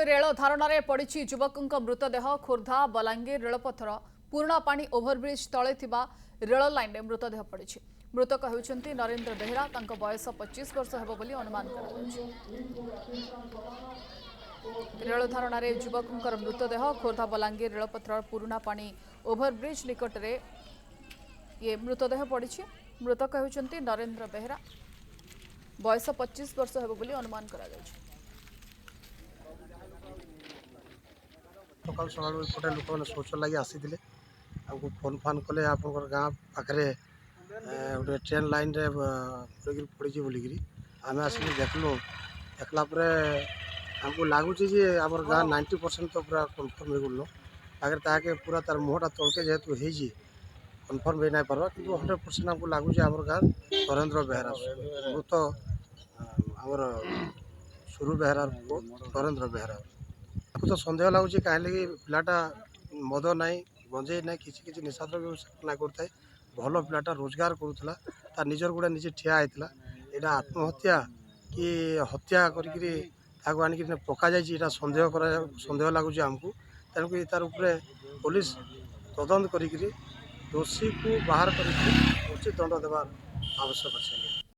Rail धारणार पड़ी युवकों मृतदेह खोर्धा बलांगीर रेलपथर पुराणा पानी ओभरब्रिज तले रेल लाइन में मृतदेह पड़ी। मृतक होती नरेंद्र बेहरा। बयस 25 वर्ष हेब बोली अनुमान रेल धारणार युवकों मृतदेह खोर्धा बलांगीर रेलपथर पुराणा पानी ओभरब्रिज निकट में ये मृतदेह पड़ी। मृतक होती नरेंद्र बेहरा। बयस 25 वर्ष हेब बोली अनुमान सकाल सकाल एपटे लोक मैंने शौच लगे आसी आपको फोन फान कले आप गाँ पाखे गोटे ट्रेन लाइन रे पड़ी बोलिकी आम आसिक देखलु देखला हमको लगुच आम गाँ 90% तो पूरा कन्फर्म हो गलु आगे ताके पूरा तार मुहटा तलके जेहेतु हो कन्फर्म हो नहीं पार्बा कि 100% हमको लगुच आम गाँ नरेंद्र बेहरा मृत आमर सुरु बेहरा नरेंद्र बेहरा आपको तो सन्देह लगुच कहीं पिलाटा मद ना गंजे ना कि निशा द्रव्य ना करता भल पिलाटा रोजगार करूला तार निजर गुड़ा निजे ठिया होता यहाँ आत्महत्या कि हत्या करी पका जाइए सन्देह लगुच आमको तेणुक तार पुलिस तदंत करी दोषी को बाहर कर उचित दंड देवार आवश्यक अच्छे।